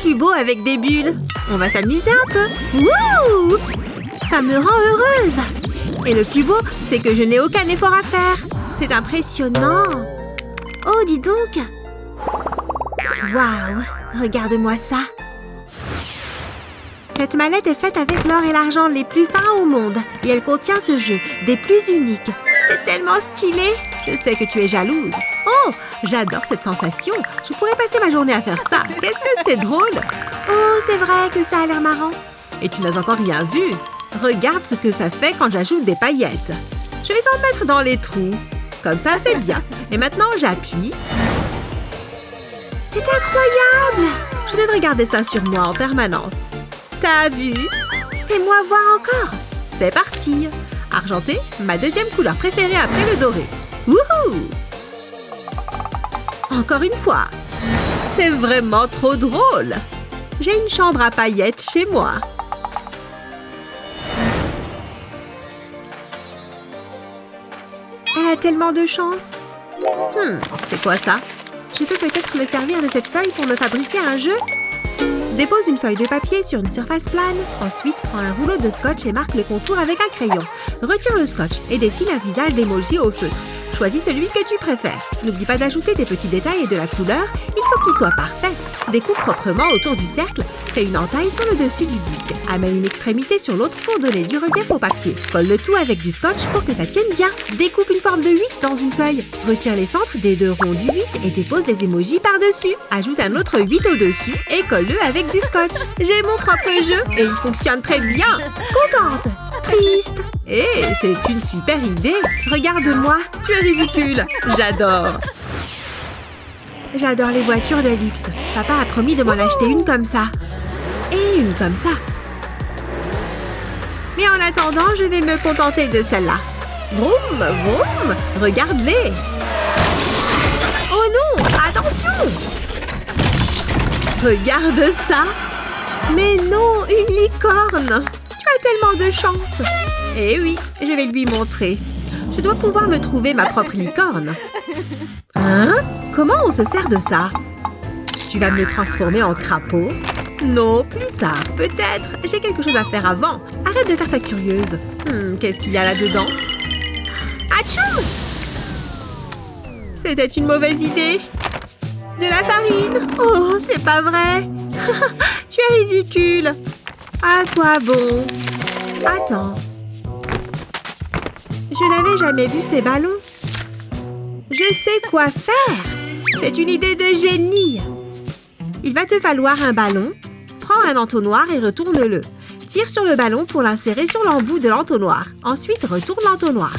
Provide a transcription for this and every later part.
plus beau avec des bulles. On va s'amuser un peu. Wouh! Ça me rend heureuse. Et le plus beau, c'est que je n'ai aucun effort à faire. C'est impressionnant. Oh, dis donc. Waouh! Regarde-moi ça. Cette mallette est faite avec l'or et l'argent les plus fins au monde. Et elle contient ce jeu, des plus uniques. C'est tellement stylé. Je sais que tu es jalouse. Oh, j'adore cette sensation. Je pourrais passer ma journée à faire ça. Qu'est-ce que c'est drôle. Oh, c'est vrai que ça a l'air marrant. Et tu n'as encore rien vu. Regarde ce que ça fait quand j'ajoute des paillettes. Je vais en mettre dans les trous. Comme ça, c'est bien. Et maintenant, j'appuie. C'est incroyable. Je devrais garder ça sur moi en permanence. T'as vu? Fais-moi voir encore. C'est parti. Argenté, ma deuxième couleur préférée après le doré. Wouhou! Encore une fois. C'est vraiment trop drôle. J'ai une chambre à paillettes chez moi. Elle a tellement de chance. C'est quoi ça? Je peux peut-être me servir de cette feuille pour me fabriquer un jeu? Dépose une feuille de papier sur une surface plane. Ensuite, prends un rouleau de scotch et marque le contour avec un crayon. Retire le scotch et dessine un visage d'emoji au feutre. Choisis celui que tu préfères. N'oublie pas d'ajouter des petits détails et de la couleur. Il faut qu'il soit parfait. Découpe proprement autour du cercle. Fais une entaille sur le dessus du disque. Amène une extrémité sur l'autre pour donner du relief au papier. Colle le tout avec du scotch pour que ça tienne bien. Découpe une forme de 8 dans une feuille. Retire les centres des deux ronds du 8 et dépose des émojis par-dessus. Ajoute un autre 8 au-dessus et colle-le avec du scotch. J'ai mon propre jeu et il fonctionne très bien. Contente? Triste? C'est une super idée. Regarde-moi. Tu es ridicule. J'adore. J'adore les voitures de luxe. Papa a promis de m'en acheter une comme ça. Et une comme ça. Mais en attendant, je vais me contenter de celle-là. Vroom, vroom. Regarde-les. Oh non, attention. Regarde ça. Mais non, une licorne. Tu as tellement de chance. Eh oui, je vais lui montrer. Je dois pouvoir me trouver ma propre licorne. Hein? Comment on se sert de ça? Tu vas me transformer en crapaud? Non, plus tard, peut-être. J'ai quelque chose à faire avant. Arrête de faire ta curieuse. Qu'est-ce qu'il y a là-dedans? Atchoum! C'était une mauvaise idée. De la farine? Oh, c'est pas vrai. Tu es ridicule. À quoi bon? Attends. Je n'avais jamais vu ces ballons. Je sais quoi faire. C'est une idée de génie. Il va te falloir un ballon. Prends un entonnoir et retourne-le. Tire sur le ballon pour l'insérer sur l'embout de l'entonnoir. Ensuite, retourne l'entonnoir.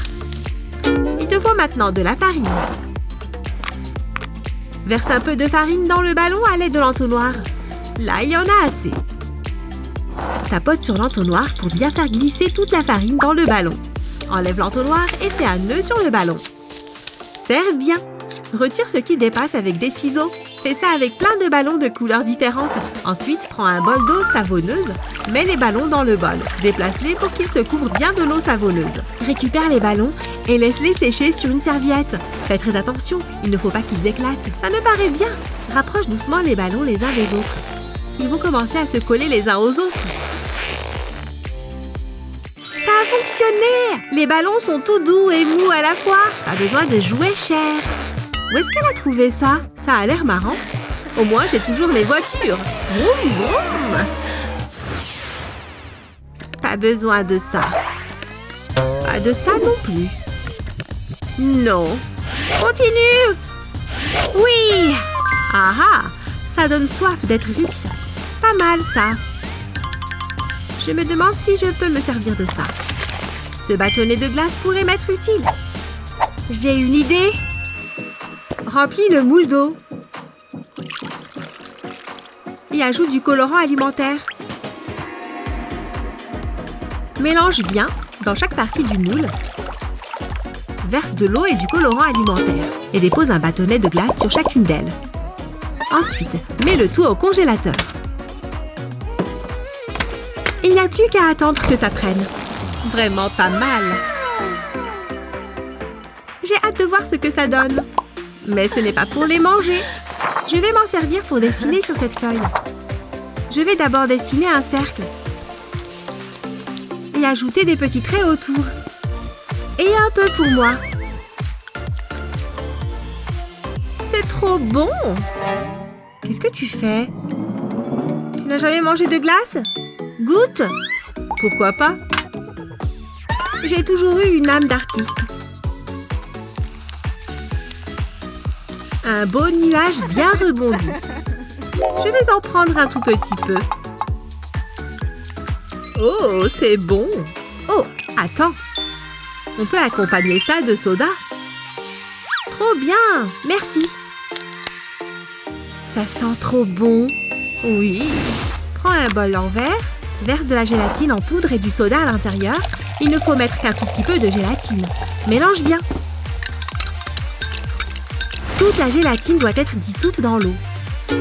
Il te faut maintenant de la farine. Verse un peu de farine dans le ballon à l'aide de l'entonnoir. Là, il y en a assez. Tapote sur l'entonnoir pour bien faire glisser toute la farine dans le ballon. Enlève l'entonnoir et fais un nœud sur le ballon. Serre bien. Retire ce qui dépasse avec des ciseaux. Fais ça avec plein de ballons de couleurs différentes. Ensuite, prends un bol d'eau savonneuse. Mets les ballons dans le bol. Déplace-les pour qu'ils se couvrent bien de l'eau savonneuse. Récupère les ballons et laisse-les sécher sur une serviette. Fais très attention, il ne faut pas qu'ils éclatent. Ça me paraît bien. Rapproche doucement les ballons les uns des autres. Ils vont commencer à se coller les uns aux autres. Ça a fonctionné! Les ballons sont tout doux et mous à la fois. Pas besoin de jouets chers. Où est-ce qu'elle a trouvé ça? Ça a l'air marrant. Au moins, j'ai toujours les voitures. Vroom, vroom. Pas besoin de ça. Pas de ça non plus. Non. Continue! Oui! Ah ah! Ça donne soif d'être riche. Pas mal, ça. Je me demande si je peux me servir de ça. Ce bâtonnet de glace pourrait m'être utile. J'ai une idée. Remplis le moule d'eau. Et ajoute du colorant alimentaire. Mélange bien dans chaque partie du moule. Verse de l'eau et du colorant alimentaire. Et dépose un bâtonnet de glace sur chacune d'elles. Ensuite, mets le tout au congélateur. Il n'y a plus qu'à attendre que ça prenne. Vraiment pas mal. J'ai hâte de voir ce que ça donne. Mais ce n'est pas pour les manger. Je vais m'en servir pour dessiner sur cette feuille. Je vais d'abord dessiner un cercle. Et ajouter des petits traits autour. Et un peu pour moi. C'est trop bon! Qu'est-ce que tu fais? Tu n'as jamais mangé de glace? Goûte! Pourquoi pas? J'ai toujours eu une âme d'artiste. Un beau nuage bien rebondi. Je vais en prendre un tout petit peu. Oh, c'est bon! Oh, attends! On peut accompagner ça de soda. Trop bien! Merci! Ça sent trop bon! Oui! Prends un bol en verre, verse de la gélatine en poudre et du soda à l'intérieur. Il ne faut mettre qu'un tout petit peu de gélatine. Mélange bien! Toute la gélatine doit être dissoute dans l'eau.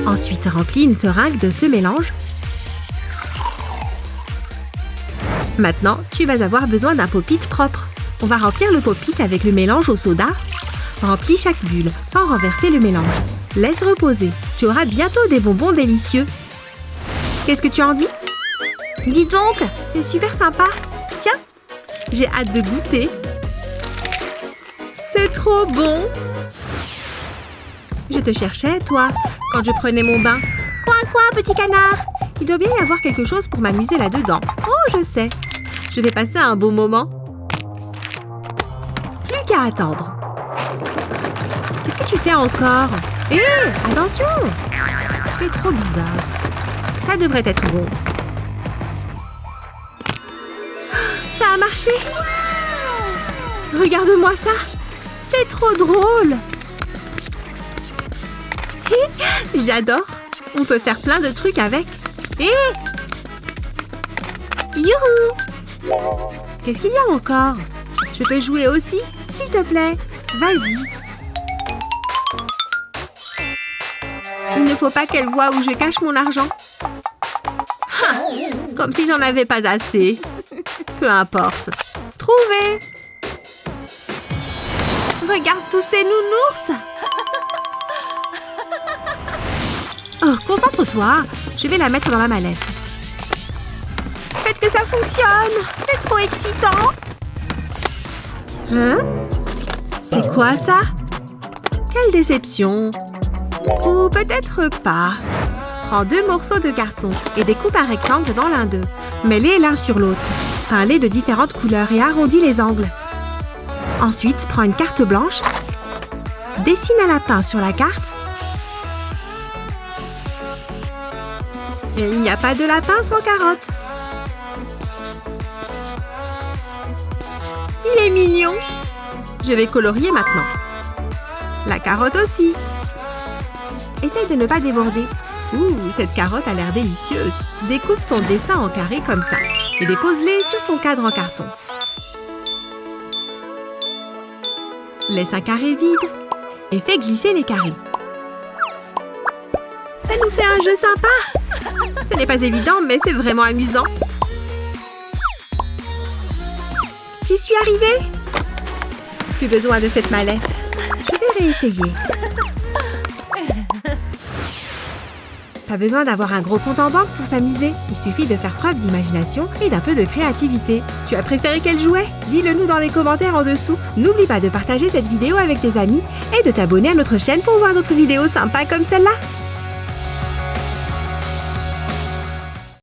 Ensuite, remplis une seringue de ce mélange. Maintenant, tu vas avoir besoin d'un pop-it propre. On va remplir le pop-it avec le mélange au soda. Remplis chaque bulle sans renverser le mélange. Laisse reposer. Tu auras bientôt des bonbons délicieux. Qu'est-ce que tu en dis? Dis donc, c'est super sympa. Tiens, j'ai hâte de goûter. C'est trop bon! Je te cherchais, toi, quand je prenais mon bain. Coin, coin, petit canard! Il doit bien y avoir quelque chose pour m'amuser là-dedans. Oh, je sais. Je vais passer un beau moment. Plus qu'à attendre. Qu'est-ce que tu fais encore? Hé, attention! Tu es trop bizarre. Ça devrait être bon. Ça a marché! Regarde-moi ça! C'est trop drôle! J'adore! On peut faire plein de trucs avec. Youhou! Qu'est-ce qu'il y a encore? Je peux jouer aussi? S'il te plaît, vas-y. Il ne faut pas qu'elle voie où je cache mon argent. Comme si j'en avais pas assez. Peu importe. Trouvé! Regarde tous ces nounours! Oh, concentre-toi. Je vais la mettre dans la mallette. Faites que ça fonctionne! C'est trop excitant! Hein? C'est quoi ça? Quelle déception! Ou peut-être pas. Prends 2 morceaux de carton et découpe un rectangle dans l'un d'eux. Mets-les l'un sur l'autre. Peins-les de différentes couleurs et arrondis les angles. Ensuite, prends une carte blanche. Dessine un lapin sur la carte. Et il n'y a pas de lapin sans carotte. Il est mignon. Je vais colorier maintenant. La carotte aussi. Essaye de ne pas déborder. Ouh, cette carotte a l'air délicieuse. Découpe ton dessin en carrés comme ça et dépose-les sur ton cadre en carton. Laisse un carré vide et fais glisser les carrés. Ça nous fait un jeu sympa. Ce n'est pas évident, mais c'est vraiment amusant. J'y suis arrivée. Plus besoin de cette mallette. Je vais réessayer. Pas besoin d'avoir un gros compte en banque pour s'amuser. Il suffit de faire preuve d'imagination et d'un peu de créativité. Tu as préféré quel jouet? Dis-le nous dans les commentaires en dessous. N'oublie pas de partager cette vidéo avec tes amis et de t'abonner à notre chaîne pour voir d'autres vidéos sympas comme celle-là.